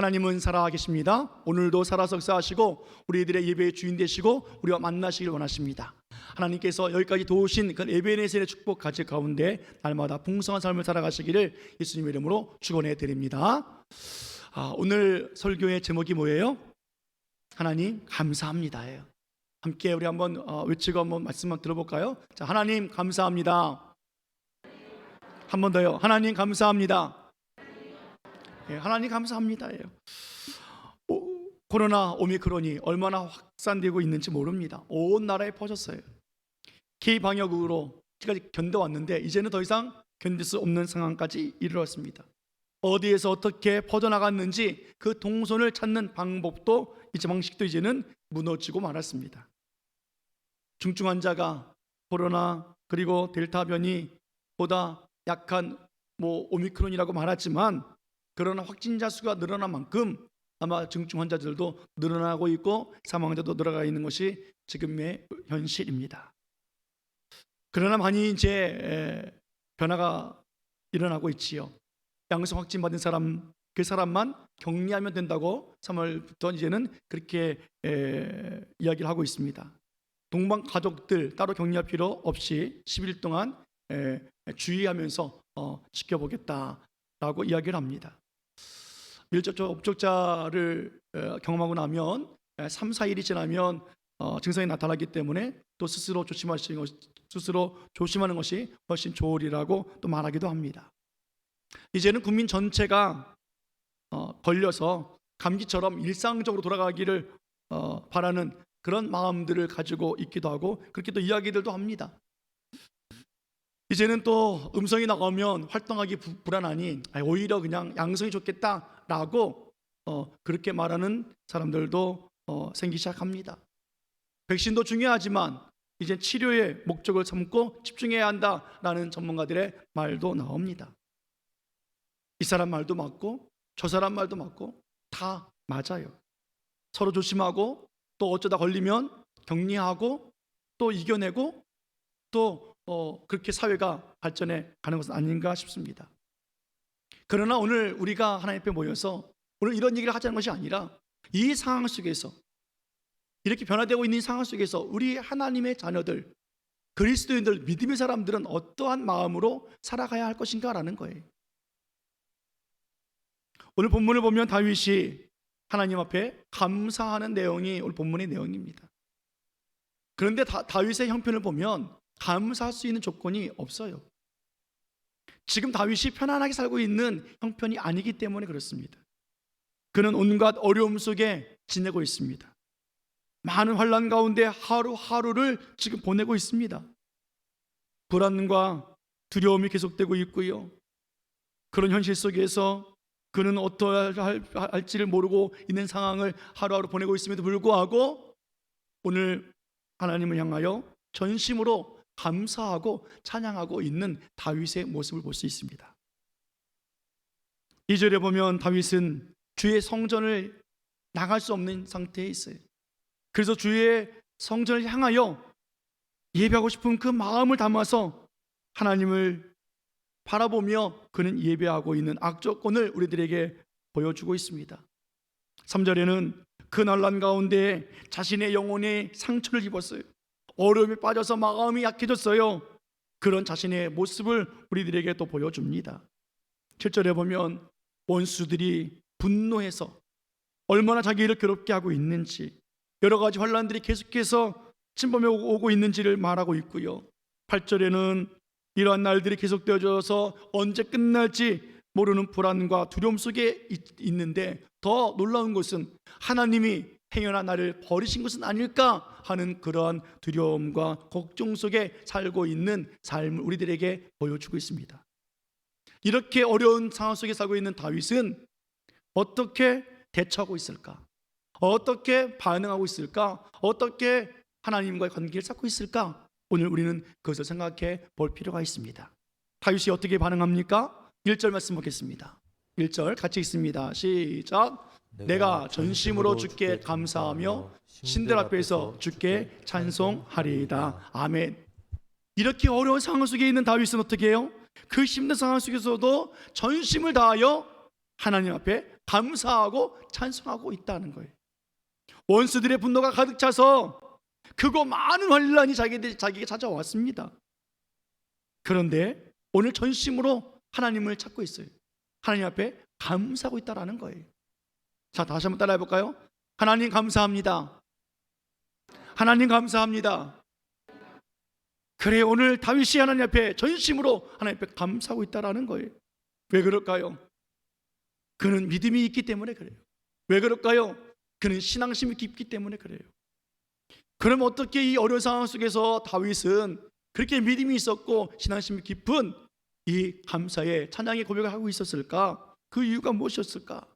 하나님은 살아계십니다. 오늘도 살아서 역사하시고 우리들의 예배의 주인 되시고 우리와 만나시길 원하십니다. 하나님께서 여기까지 도우신 그 에베네셀의 축복 가지 가운데 날마다 풍성한 삶을 살아가시기를 예수님의 이름으로 축원해 드립니다. 오늘 설교의 제목이 뭐예요? 하나님 감사합니다예요. 함께 우리 한번 외치고 한번 말씀만 들어볼까요? 자, 하나님 감사합니다. 한 번 더요. 하나님 감사합니다. 하나님 감사합니다예요. 코로나 오미크론이 얼마나 확산되고 있는지 모릅니다. 온 나라에 퍼졌어요. K방역으로 지금까지 견뎌왔는데 이제는 더 이상 견딜 수 없는 상황까지 이르렀습니다. 어디에서 어떻게 퍼져나갔는지 그 동선을 찾는 방법도 이제 방식도 이제는 무너지고 말았습니다. 중증 환자가 코로나 그리고 델타 변이보다 약한 오미크론이라고 말하지만 그러나 확진자 수가 늘어난 만큼 아마 중증 환자들도 늘어나고 있고 사망자도 늘어가 있는 것이 지금의 현실입니다. 그러나 많이 이제 변화가 일어나고 있지요. 양성 확진 받은 사람 그 사람만 격리하면 된다고 3월부터 이제는 그렇게 이야기를 하고 있습니다. 동반 가족들 따로 격리할 필요 없이 10일 동안 주의하면서 지켜보겠다라고 이야기를 합니다. 밀접촉 접촉자를 경험하고 나면 3, 4일이 지나면 증상이 나타나기 때문에 또 스스로 조심하는 것이 훨씬 좋으리라고 또 말하기도 합니다. 이제는 국민 전체가 걸려서 감기처럼 일상적으로 돌아가기를 바라는 그런 마음들을 가지고 있기도 하고 그렇게 또 이야기들도 합니다. 이제는 또 음성이 나오면 활동하기 불안하니 오히려 그냥 양성이 좋겠다라고 그렇게 말하는 사람들도 생기기 시작합니다. 백신도 중요하지만 이제 치료의 목적을 삼고 집중해야 한다라는 전문가들의 말도 나옵니다. 이 사람 말도 맞고 저 사람 말도 맞고 다 맞아요. 서로 조심하고 또 어쩌다 걸리면 격리하고 또 이겨내고 또 그렇게 사회가 발전해 가는 것은 아닌가 싶습니다. 그러나 오늘 우리가 하나님 앞에 모여서 오늘 이런 얘기를 하자는 것이 아니라 이 상황 속에서 이렇게 변화되고 있는 상황 속에서 우리 하나님의 자녀들 그리스도인들 믿음의 사람들은 어떠한 마음으로 살아가야 할 것인가라는 거예요. 오늘 본문을 보면 다윗이 하나님 앞에 감사하는 내용이 오늘 본문의 내용입니다. 그런데 다윗의 형편을 보면 감사할 수 있는 조건이 없어요. 지금 다윗이 편안하게 살고 있는 형편이 아니기 때문에 그렇습니다. 그는 온갖 어려움 속에 지내고 있습니다. 많은 환난 가운데 하루하루를 지금 보내고 있습니다. 불안과 두려움이 계속되고 있고요. 그런 현실 속에서 그는 어떠해야 할지를 모르고 있는 상황을 하루하루 보내고 있음에도 불구하고 오늘 하나님을 향하여 전심으로 감사하고 찬양하고 있는 다윗의 모습을 볼 수 있습니다. 2절에 보면 다윗은 주의 성전을 나갈 수 없는 상태에 있어요. 그래서 주의 성전을 향하여 예배하고 싶은 그 마음을 담아서 하나님을 바라보며 그는 예배하고 있는 악조건을 우리들에게 보여주고 있습니다. 3절에는 그 난란 가운데 자신의 영혼에 상처를 입었어요. 어려움에 빠져서 마음이 약해졌어요. 그런 자신의 모습을 우리들에게 또 보여줍니다. 7절에 보면 원수들이 분노해서 얼마나 자기를 괴롭게 하고 있는지 여러 가지 환난들이 계속해서 침범해 오고 있는지를 말하고 있고요. 8절에는 이러한 날들이 계속되어져서 언제 끝날지 모르는 불안과 두려움 속에 있는데 더 놀라운 것은 하나님이 행여나 나를 버리신 것은 아닐까 하는 그러한 두려움과 걱정 속에 살고 있는 삶을 우리들에게 보여주고 있습니다. 이렇게 어려운 상황 속에 살고 있는 다윗은 어떻게 대처하고 있을까? 어떻게 반응하고 있을까? 어떻게 하나님과의 관계를 쌓고 있을까? 오늘 우리는 그것을 생각해 볼 필요가 있습니다. 다윗이 어떻게 반응합니까? 1절 말씀 보겠습니다. 1절 같이 읽습니다. 시작. 내가 전심으로 주께 감사하며 신들 앞에서 주께 찬송하리이다. 아멘. 이렇게 어려운 상황 속에 있는 다윗은 어떻게 해요? 그 힘든 상황 속에서도 전심을 다하여 하나님 앞에 감사하고 찬송하고 있다는 거예요. 원수들의 분노가 가득 차서 크고 많은 환란이 자기에게 찾아왔습니다. 그런데 오늘 전심으로 하나님을 찾고 있어요. 하나님 앞에 감사하고 있다라는 거예요. 자, 다시 한번 따라해 볼까요? 하나님 감사합니다. 하나님 감사합니다. 그래, 오늘 다윗이 하나님 앞에 전심으로 하나님 앞에 감사하고 있다라는 거예요. 왜 그럴까요? 그는 믿음이 있기 때문에 그래요. 왜 그럴까요? 그는 신앙심이 깊기 때문에 그래요. 그럼 어떻게 이 어려운 상황 속에서 다윗은 그렇게 믿음이 있었고 신앙심이 깊은 이 감사의 찬양의 고백을 하고 있었을까? 그 이유가 무엇이었을까?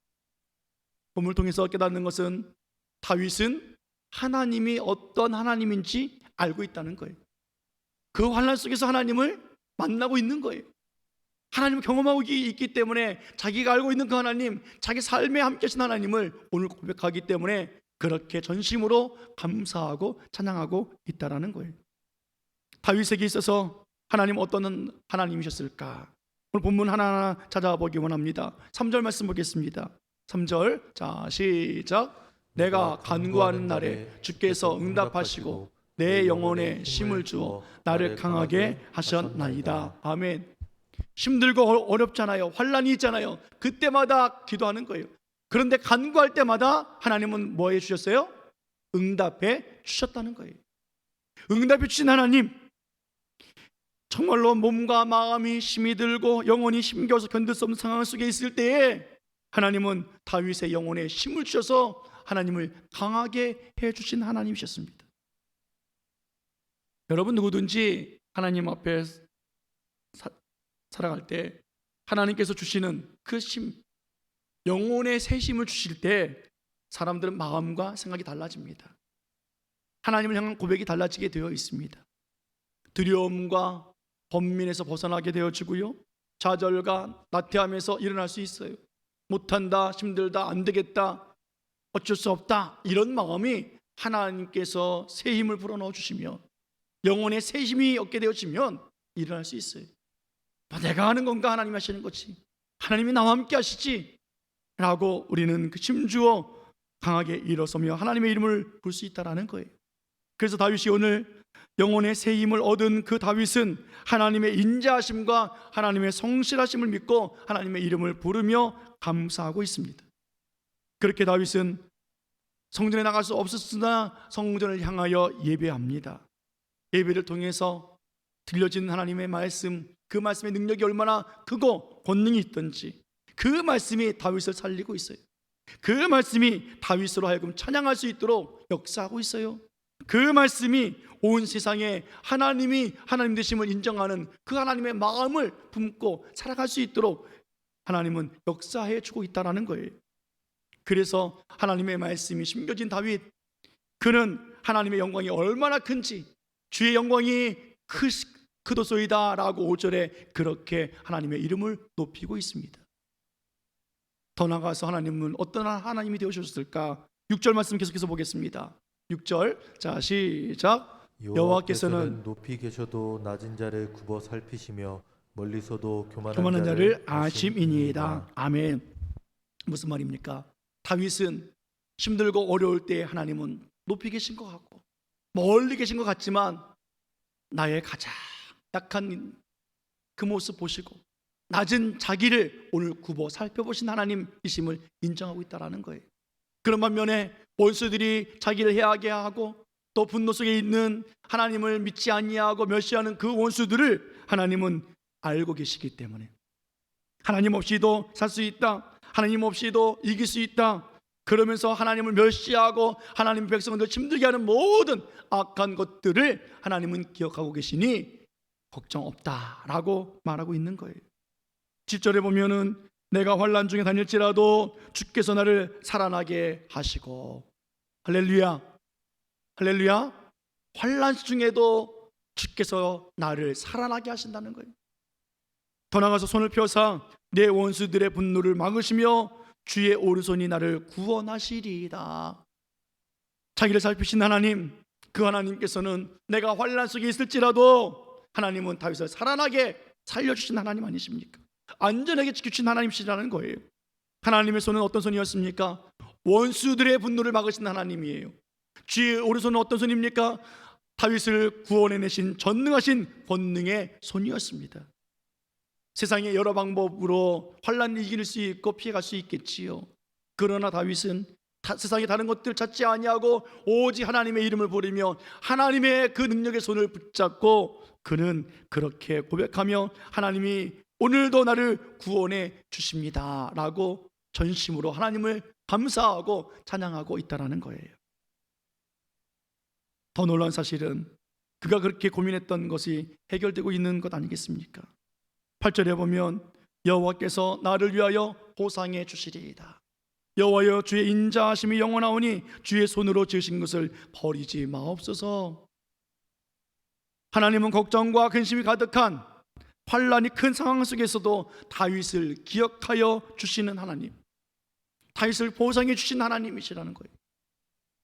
본문을 통해서 깨닫는 것은 다윗은 하나님이 어떤 하나님인지 알고 있다는 거예요. 그 환난 속에서 하나님을 만나고 있는 거예요. 하나님을 경험하고 있기 때문에 자기가 알고 있는 그 하나님, 자기 삶에 함께 하신 하나님을 오늘 고백하기 때문에 그렇게 전심으로 감사하고 찬양하고 있다라는 거예요. 다윗에게 있어서 하나님 어떤 하나님이셨을까? 오늘 본문 하나하나 찾아보기 원합니다. 3절 말씀 보겠습니다. 3절, 자 시작. 내가 간구하는 날에 주께서 응답하시고 내 영혼에 힘을 주어 나를 강하게 하셨나이다. 아멘. 힘들고 어렵잖아요. 환란이 있잖아요. 그때마다 기도하는 거예요. 그런데 간구할 때마다 하나님은 뭐 해주셨어요? 응답해 주셨다는 거예요. 응답해 주신 하나님, 정말로 몸과 마음이 힘이 들고 영혼이 힘겨워서 견딜 수 없는 상황 속에 있을 때에 하나님은 다윗의 영혼에 힘을 주셔서 하나님을 강하게 해주신 하나님이셨습니다. 여러분 누구든지 하나님 앞에 살아갈 때 하나님께서 주시는 그 힘, 영혼의 새 힘을 주실 때 사람들은 마음과 생각이 달라집니다. 하나님을 향한 고백이 달라지게 되어 있습니다. 두려움과 번민에서 벗어나게 되어지고요, 좌절과 나태함에서 일어날 수 있어요. 못한다, 힘들다, 안 되겠다, 어쩔 수 없다, 이런 마음이 하나님께서 새 힘을 불어넣어 주시면, 영혼의 새 힘이 얻게 되어지면 일어날 수 있어요. 내가 하는 건가? 하나님이 하시는 거지. 하나님이 나와 함께 하시지 라고 우리는 그 힘주어 강하게 일어서며 하나님의 이름을 부를 수 있다는 거예요. 그래서 다윗이 오늘 영혼의 새 힘을 얻은 그 다윗은 하나님의 인자하심과 하나님의 성실하심을 믿고 하나님의 이름을 부르며 감사하고 있습니다. 그렇게 다윗은 성전에 나갈 수 없었으나 성전을 향하여 예배합니다. 예배를 통해서 들려진 하나님의 말씀, 그 말씀의 능력이 얼마나 크고 권능이 있던지 그 말씀이 다윗을 살리고 있어요. 그 말씀이 다윗으로 하여금 찬양할 수 있도록 역사하고 있어요. 그 말씀이 온 세상에 하나님이 하나님 되심을 인정하는 그 하나님의 마음을 품고 살아갈 수 있도록 하나님은 역사해 주고 있다는 거예요. 그래서 하나님의 말씀이 심겨진 다윗, 그는 하나님의 영광이 얼마나 큰지, 주의 영광이 크도소이다 라고 5절에 그렇게 하나님의 이름을 높이고 있습니다. 더 나아가서 하나님은 어떤 하나님이 되어주셨을까? 6절 말씀 계속해서 보겠습니다. 6절, 자 시작. 여호와께서는 높이 계셔도 낮은 자를 굽어 살피시며 멀리서도 교만한 자를 아심이니이다. 아멘. 무슨 말입니까? 다윗은 힘들고 어려울 때 하나님은 높이 계신 것 같고 멀리 계신 것 같지만 나의 가장 약한 그 모습 보시고 낮은 자기를 오늘 굽어 살펴보신 하나님이심을 인정하고 있다는 거예요. 그런 반면에 원수들이 자기를 해하게 하고 또 분노 속에 있는 하나님을 믿지 아니하고 멸시하는 그 원수들을 하나님은 알고 계시기 때문에 하나님 없이도 살 수 있다, 하나님 없이도 이길 수 있다, 그러면서 하나님을 멸시하고 하나님 백성들 힘들게 하는 모든 악한 것들을 하나님은 기억하고 계시니 걱정 없다라고 말하고 있는 거예요. 10절에 보면은 내가 환난 중에 다닐지라도 주께서 나를 살아나게 하시고, 할렐루야, 할렐루야. 환난 중에도 주께서 나를 살아나게 하신다는 거예요. 더 나아가서 손을 펴사 내 원수들의 분노를 막으시며 주의 오른손이 나를 구원하시리이다. 자기를 살피신 하나님, 그 하나님께서는 내가 환난 속에 있을지라도 하나님은 다윗을 살아나게 살려주신 하나님 아니십니까? 안전하게 지켜주신 하나님이시라는 거예요. 하나님의 손은 어떤 손이었습니까? 원수들의 분노를 막으신 하나님이에요. 주의 오른손은 어떤 손입니까? 다윗을 구원해내신 전능하신 권능의 손이었습니다. 세상의 여러 방법으로 환난을 이길 수 있고 피해갈 수 있겠지요. 그러나 다윗은 세상의 다른 것들 찾지 아니하고 오직 하나님의 이름을 부르며 하나님의 그 능력의 손을 붙잡고 그는 그렇게 고백하며 하나님이 오늘도 나를 구원해 주십니다 라고 전심으로 하나님을 감사하고 찬양하고 있다는 거예요. 더 놀라운 사실은 그가 그렇게 고민했던 것이 해결되고 있는 것 아니겠습니까? 8절에 보면 여호와께서 나를 위하여 보상해 주시리이다. 여호와여 주의 인자하심이 영원하오니 주의 손으로 지으신 것을 버리지 마옵소서. 하나님은 걱정과 근심이 가득한 환난이 큰 상황 속에서도 다윗을 기억하여 주시는 하나님, 다윗을 보상해 주신 하나님이시라는 거예요.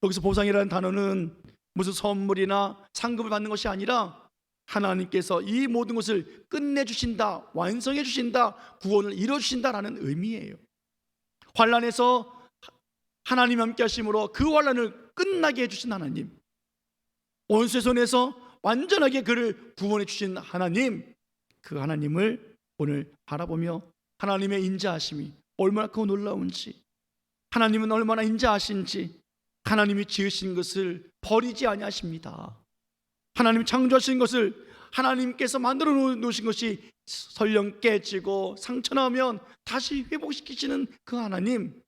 여기서 보상이라는 단어는 무슨 선물이나 상급을 받는 것이 아니라 하나님께서 이 모든 것을 끝내주신다, 완성해 주신다, 구원을 이뤄주신다라는 의미예요. 환난에서 하나님 함께 하심으로 그 환난을 끝나게 해주신 하나님, 원수의 손에서 완전하게 그를 구원해 주신 하나님, 그 하나님을 오늘 바라보며 하나님의 인자하심이 얼마나 크고 놀라운지, 하나님은 얼마나 인자하신지, 하나님이 지으신 것을 버리지 아니하십니다. 하나님이 창조하신 것을 하나님께서 만들어 놓으신 것이 설령 깨지고 상처나면 다시 회복시키시는 그 하나님,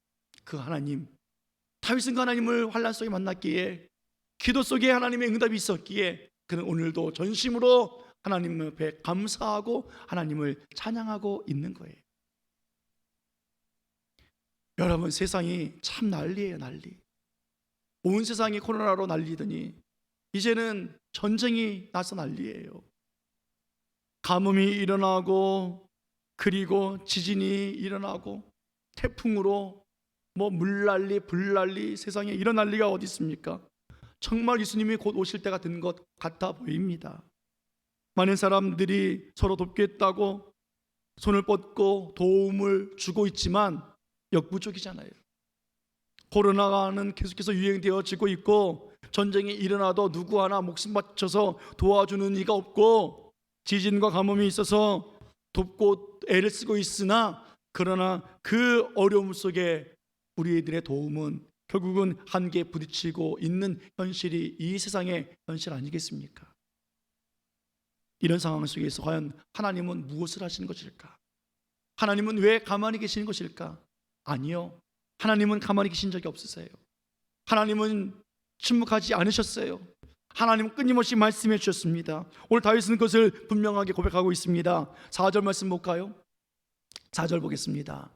다윗은 그 하나님을 환난 속에 만났기에, 기도 속에 하나님의 응답이 있었기에 그는 오늘도 전심으로 하나님 앞에 감사하고 하나님을 찬양하고 있는 거예요. 여러분, 세상이 참 난리예요, 난리. 온 세상이 코로나로 난리더니 이제는 전쟁이 나서 난리예요. 가뭄이 일어나고, 그리고 지진이 일어나고, 태풍으로 물난리 불난리, 세상에 이런 난리가 어디 있습니까? 정말 예수님이 곧 오실 때가 된 것 같아 보입니다. 많은 사람들이 서로 돕겠다고 손을 뻗고 도움을 주고 있지만 역부족이잖아요. 코로나는 계속해서 유행되어지고 있고, 전쟁이 일어나도 누구 하나 목숨 바쳐서 도와주는 이가 없고, 지진과 가뭄이 있어서 돕고 애를 쓰고 있으나, 그러나 그 어려움 속에 우리들의 도움은 결국은 한계에 부딪히고 있는 현실이 이 세상의 현실 아니겠습니까? 이런 상황 속에서 과연 하나님은 무엇을 하시는 것일까? 하나님은 왜 가만히 계시는 것일까? 아니요, 하나님은 가만히 계신 적이 없으세요. 하나님은 침묵하지 않으셨어요. 하나님은 끊임없이 말씀해 주셨습니다. 오늘 다윗은 그것을 분명하게 고백하고 있습니다. 4절 말씀 볼까요? 4절 보겠습니다.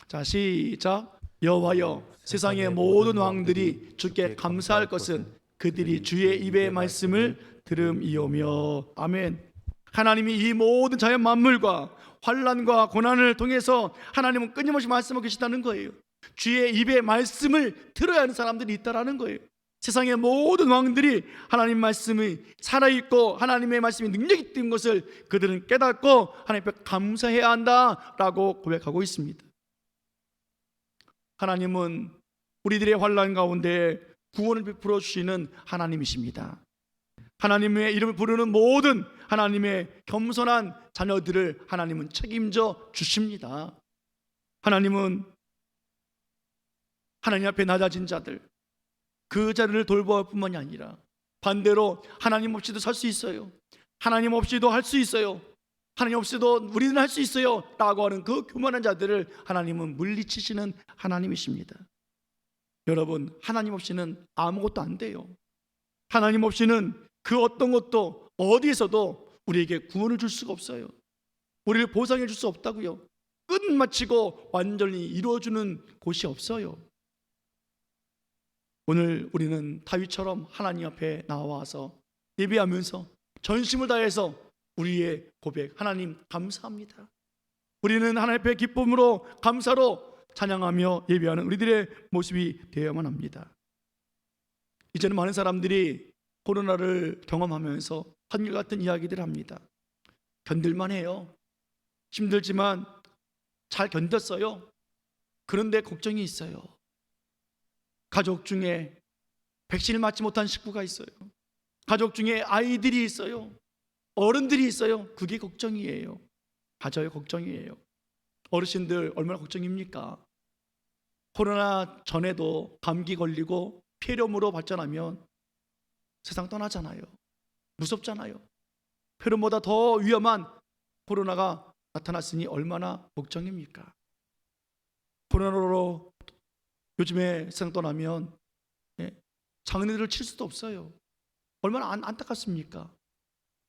자, 시작. 여호와여, 세상의 모든 왕들이 주께 감사할 것은 그들이 주의 입의 말씀을 들음이오며. 아멘. 하나님이 이 모든 자연 만물과 환난과 고난을 통해서 하나님은 끊임없이 말씀하고 계시다는 거예요. 주의 입의 말씀을 들어야 하는 사람들이 있다라는 거예요. 세상의 모든 왕들이 하나님 말씀이 살아있고 하나님의 말씀이 능력이 있는 것을 그들은 깨닫고 하나님 앞에 감사해야 한다라고 고백하고 있습니다. 하나님은 우리들의 환난 가운데 구원을 베풀어 주시는 하나님이십니다. 하나님의 이름을 부르는 모든 하나님의 겸손한 자녀들을 하나님은 책임져 주십니다. 하나님은 하나님 앞에 낮아진 자들, 그 자들을 돌볼 뿐만이 아니라 반대로 하나님 없이도 살 수 있어요, 하나님 없이도 할 수 있어요, 하나님 없이도 우리는 할 수 있어요 라고 하는 그 교만한 자들을 하나님은 물리치시는 하나님이십니다. 여러분, 하나님 없이는 아무것도 안 돼요. 하나님 없이는 그 어떤 것도 어디에서도 우리에게 구원을 줄 수가 없어요. 우리를 보상해 줄 수 없다고요. 끝마치고 완전히 이루어주는 곳이 없어요. 오늘 우리는 다윗처럼 하나님 앞에 나와서 예배하면서 전심을 다해서 우리의 고백, 하나님 감사합니다, 우리는 하나님 앞에 기쁨으로 감사로 찬양하며 예배하는 우리들의 모습이 되어야만 합니다. 이제는 많은 사람들이 코로나를 경험하면서 한결같은 이야기들을 합니다. 견딜만 해요. 힘들지만 잘 견뎠어요. 그런데 걱정이 있어요. 가족 중에 백신을 맞지 못한 식구가 있어요. 가족 중에 아이들이 있어요. 어른들이 있어요. 그게 걱정이에요. 맞아요, 걱정이에요. 어르신들 얼마나 걱정입니까? 코로나 전에도 감기 걸리고 폐렴으로 발전하면 세상 떠나잖아요. 무섭잖아요. 폐렴보다 더 위험한 코로나가 나타났으니 얼마나 걱정입니까? 코로나로 요즘에 세상 떠나면 장례를 칠 수도 없어요. 얼마나 안타깝습니까?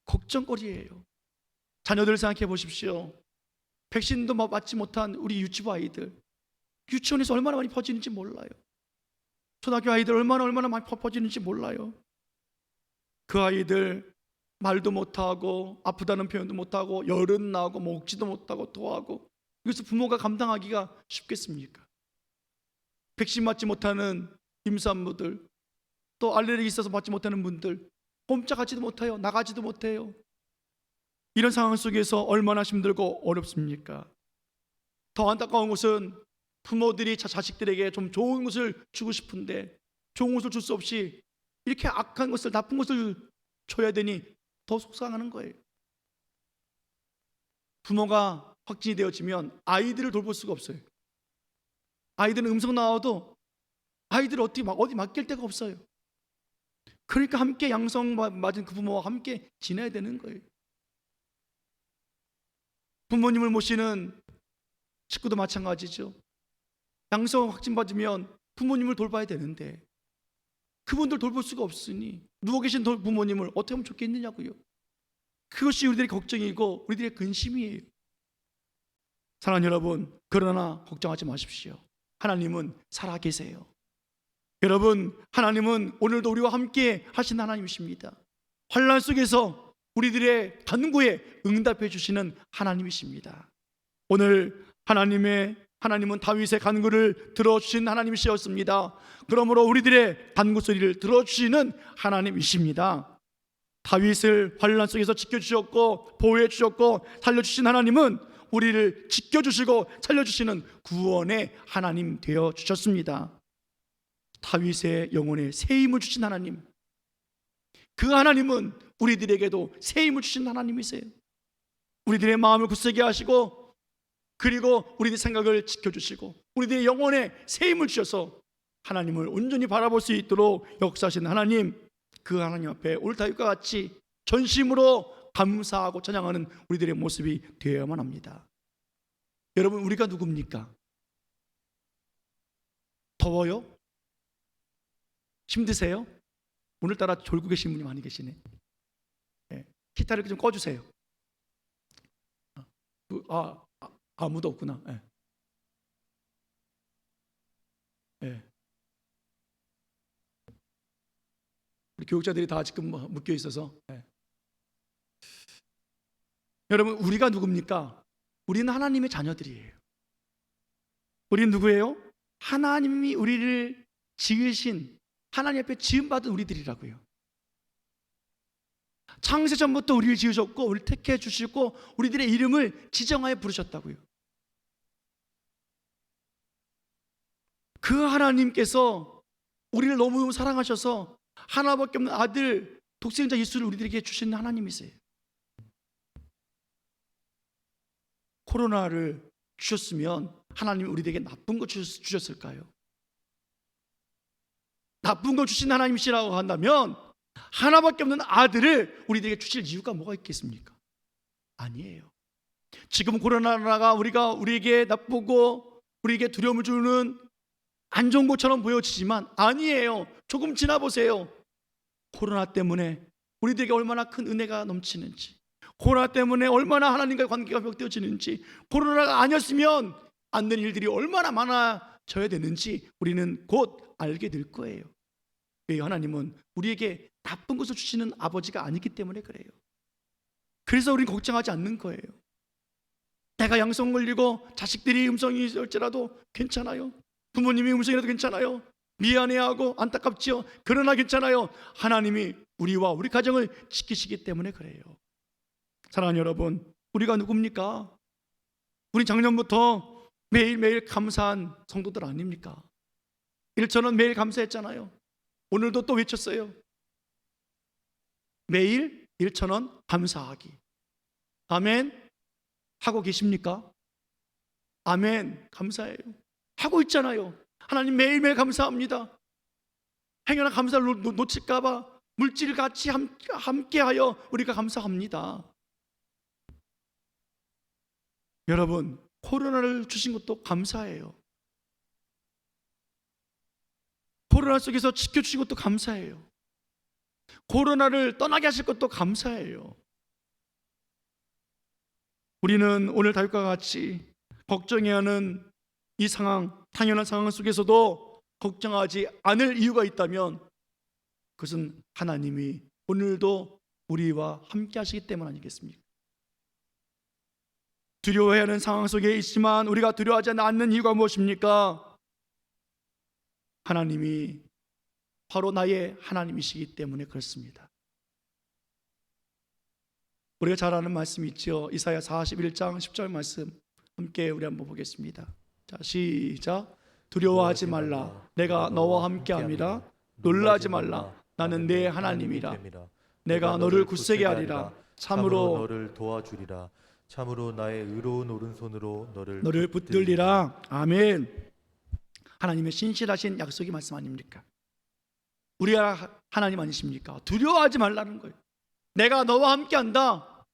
걱정거리예요. 자녀들 생각해 보십시오. 백신도 맞지 못한 우리 유치부 아이들, 유치원에서 얼마나 많이 퍼지는지 몰라요. 초등학교 아이들 얼마나 많이 퍼지는지 몰라요. 그 아이들 말도 못하고 아프다는 표현도 못하고 열은 나고 먹지도 못하고 토하고, 그래서 부모가 감당하기가 쉽겠습니까? 백신 맞지 못하는 임산부들, 또 알레르기 있어서 맞지 못하는 분들, 꼼짝하지도 못해요. 나가지도 못해요. 이런 상황 속에서 얼마나 힘들고 어렵습니까? 더 안타까운 것은 부모들이 자식들에게 좀 좋은 것을 주고 싶은데 좋은 것을 줄 수 없이 이렇게 악한 것을, 나쁜 것을 줘야 되니 더 속상하는 거예요. 부모가 확진이 되어지면 아이들을 돌볼 수가 없어요. 아이들은 음성 나와도 아이들을 어디 맡길 데가 없어요. 그러니까 함께 양성 맞은 그 부모와 함께 지내야 되는 거예요. 부모님을 모시는 식구도 마찬가지죠. 양성 확진 받으면 부모님을 돌봐야 되는데 그분들 돌볼 수가 없으니 누워 계신 부모님을 어떻게 하면 좋겠느냐고요. 그것이 우리들의 걱정이고 우리들의 근심이에요. 사랑하는 여러분, 그러나 걱정하지 마십시오. 하나님은 살아계세요. 여러분, 하나님은 오늘도 우리와 함께 하신 하나님이십니다. 환난 속에서 우리들의 간구에 응답해 주시는 하나님이십니다. 오늘 하나님은 다윗의 간구를 들어주신 하나님이셨습니다. 그러므로 우리들의 간구 소리를 들어주시는 하나님이십니다. 다윗을 환난 속에서 지켜주셨고 보호해 주셨고 살려주신 하나님은 우리를 지켜주시고 살려주시는 구원의 하나님 되어 주셨습니다. 다윗의 영혼에 새 힘을 주신 하나님, 그 하나님은 우리들에게도 새 힘을 주신 하나님이세요. 우리들의 마음을 굳세게 하시고, 그리고 우리들의 생각을 지켜주시고 우리들의 영혼에 새 힘을 주셔서 하나님을 온전히 바라볼 수 있도록 역사하시는 하나님, 그 하나님 앞에 오늘 다윗과 같이 전심으로 감사하고 찬양하는 우리들의 모습이 되어야만 합니다. 여러분, 우리가 누굽니까? 더워요? 힘드세요? 오늘따라 졸고 계신 분이 많이 계시네. 기타를 좀 꺼주세요. 아무도 없구나. 우리 교육자들이 다 지금 묶여 있어서. 여러분, 우리가 누굽니까? 우리는 하나님의 자녀들이에요. 우리는 누구예요? 하나님이 우리를 지으신, 하나님 앞에 지음받은 우리들이라고요. 창세전부터 우리를 지으셨고 우리를 택해 주시고 우리들의 이름을 지정하여 부르셨다고요. 그 하나님께서 우리를 너무 사랑하셔서 하나밖에 없는 아들 독생자 예수를 우리들에게 주신 하나님이세요. 코로나를 주셨으면 하나님이 우리에게 나쁜 거 주셨을까요? 나쁜 걸 주신 하나님이시라고 한다면 하나밖에 없는 아들을 우리에게 주실 이유가 뭐가 있겠습니까? 아니에요. 지금 코로나가 우리에게 나쁘고 우리에게 두려움을 주는 안 좋은 것처럼 보여지지만 아니에요. 조금 지나보세요. 코로나 때문에 우리들에게 얼마나 큰 은혜가 넘치는지, 코로나 때문에 얼마나 하나님과의 관계가 회복되어지는지, 코로나가 아니었으면 안 되는 일들이 얼마나 많아져야 되는지 우리는 곧 알게 될 거예요. 왜? 하나님은 우리에게 나쁜 것을 주시는 아버지가 아니기 때문에 그래요. 그래서 우리는 걱정하지 않는 거예요. 내가 양성 걸리고 자식들이 음성이 있을지라도 괜찮아요. 부모님이 음성이라도 괜찮아요. 미안해하고 안타깝지요. 그러나 괜찮아요. 하나님이 우리와 우리 가정을 지키시기 때문에 그래요. 사랑하는 여러분, 우리가 누굽니까? 우리 작년부터 매일매일 감사한 성도들 아닙니까? 1,000원 매일 감사했잖아요. 오늘도 또 외쳤어요. 매일 1,000원 감사하기. 아멘. 하고 계십니까? 아멘. 감사해요. 하고 있잖아요. 하나님 매일매일 감사합니다. 행여나 감사를 놓칠까봐 물질 같이 함께하여 우리가 감사합니다. 여러분, 코로나를 주신 것도 감사해요. 코로나 속에서 지켜주신 것도 감사해요. 코로나를 떠나게 하실 것도 감사해요. 우리는 오늘 다윗과 같이 걱정해야 하는 이 상황, 당연한 상황 속에서도 걱정하지 않을 이유가 있다면 그것은 하나님이 오늘도 우리와 함께 하시기 때문 아니겠습니까? 두려워해야 하는 상황 속에 있지만 우리가 두려워하지 않는 이유가 무엇입니까? 하나님이 바로 나의 하나님이시기 때문에 그렇습니다. 우리가 잘 아는 말씀이 있죠. 이사야 41장 10절 말씀 함께 우리 한번 보겠습니다. 자, 시작. 두려워하지 말라. 내가 너와 함께함이라. 놀라지 말라. 나는 내 하나님이라. 내가 너를 굳세게 하리라. 참으로 너를 도와주리라. 참으로 나의 의로운 오른손으로 너를 붙들리라. 아멘. 하나님의 신실하신 약속이 말씀 아닙니까? 우리가 하나님 아니십니까? 두려워하지 말라는 거예요. 내가 너와 함께한다.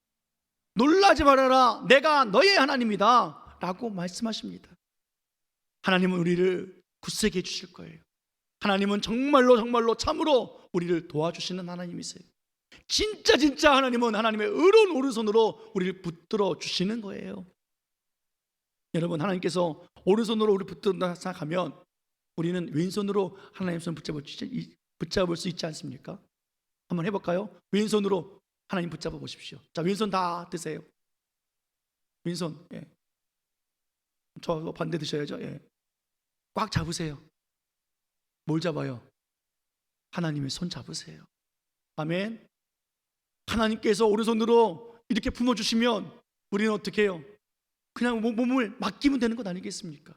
놀라지 말아라. 내가 너의 하나님이다 라고 말씀하십니다. 하나님은 우리를 굳세게 해주실 거예요. 하나님은 정말로 참으로 우리를 도와주시는 하나님이세요. 진짜 하나님은 하나님의 의로운 오른손으로 우리를 붙들어 주시는 거예요. 여러분, 하나님께서 오른손으로 우리를 붙든다 생각하면 우리는 왼손으로 하나님의 손을 붙잡을 수 있지 않습니까? 한번 해볼까요? 왼손으로 하나님 붙잡아 보십시오. 자, 왼손 다 드세요. 왼손, 예. 저 반대 드셔야죠. 예. 꽉 잡으세요. 뭘 잡아요? 하나님의 손 잡으세요. 아멘. 하나님께서 오른손으로 이렇게 품어주시면 우리는 어떻게 해요? 그냥 몸을 맡기면 되는 것 아니겠습니까?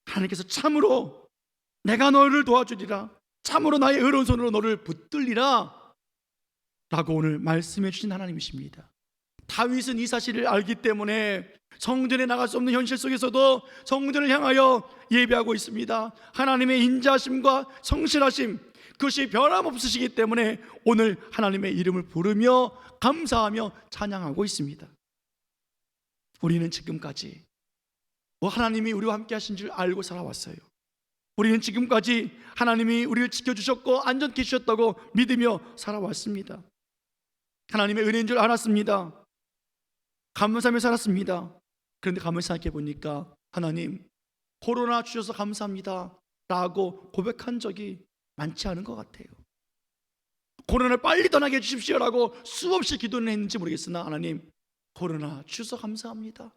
하나님께서 참으로 내가 너를 도와주리라. 참으로 나의 의로운 손으로 너를 붙들리라 라고 오늘 말씀해 주신 하나님이십니다. 다윗은 이 사실을 알기 때문에 성전에 나갈 수 없는 현실 속에서도 성전을 향하여 예배하고 있습니다. 하나님의 인자하심과 성실하심, 그것이 변함없으시기 때문에 오늘 하나님의 이름을 부르며 감사하며 찬양하고 있습니다. 우리는 지금까지 하나님이 우리와 함께 하신 줄 알고 살아왔어요. 우리는 지금까지 하나님이 우리를 지켜주셨고 안전케 해주셨다고 믿으며 살아왔습니다. 하나님의 은혜인 줄 알았습니다. 감사하며 살았습니다. 그런데 가만히 생각해 보니까 하나님, 코로나 주셔서 감사합니다 라고 고백한 적이 많지 않은 것 같아요. 코로나를 빨리 떠나게 해주십시오 라고 수없이 기도는 했는지 모르겠으나 하나님, 코로나 주셔서 감사합니다.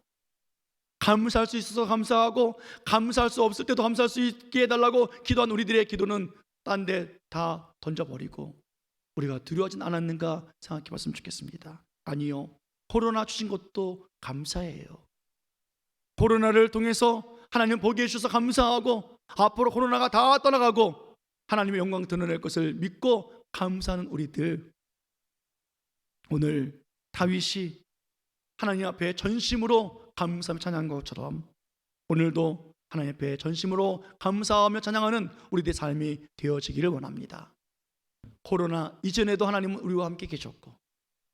감사할 수 있어서 감사하고 감사할 수 없을 때도 감사할 수 있게 해달라고 기도한 우리들의 기도는 딴 데 다 던져버리고 우리가 두려워하진 않았는가 생각해 봤으면 좋겠습니다. 아니요, 코로나 주신 것도 감사해요. 코로나를 통해서 하나님 보게 해주셔서 감사하고 앞으로 코로나가 다 떠나가고 하나님의 영광 드러낼 것을 믿고 감사하는 우리들, 오늘 다윗이 하나님 앞에 전심으로 감사하며 찬양한 것처럼 오늘도 하나님 앞에 전심으로 감사하며 찬양하는 우리들의 삶이 되어지기를 원합니다. 코로나 이전에도 하나님은 우리와 함께 계셨고,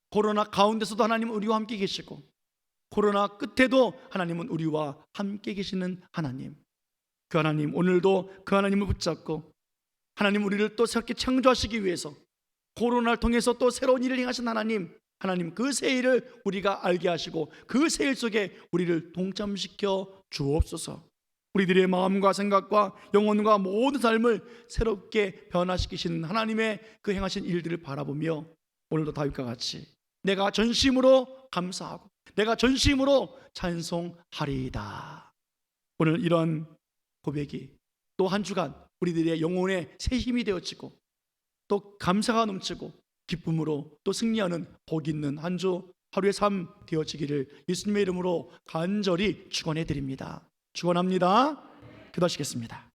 코로나 가운데서도 하나님은 우리와 함께 계시고, 코로나 끝에도 하나님은 우리와 함께 계시는 하나님, 그 하나님, 오늘도 그 하나님을 붙잡고 하나님 우리를 또 새롭게 창조하시기 위해서 코로나를 통해서 또 새로운 일을 행하신 하나님, 하나님 그 새 일을 우리가 알게 하시고 그 새 일 속에 우리를 동참시켜 주옵소서. 우리들의 마음과 생각과 영혼과 모든 삶을 새롭게 변화시키시는 하나님의 그 행하신 일들을 바라보며 오늘도 다윗과 같이 내가 전심으로 감사하고 내가 전심으로 찬송하리이다. 오늘 이런 고백이 또 한 주간 우리들의 영혼의 새 힘이 되어지고 또 감사가 넘치고 기쁨으로 또 승리하는 복 있는 한 주 하루의 삶 되어지기를 예수님의 이름으로 간절히 축원해 드립니다. 축원합니다. 기도하시겠습니다.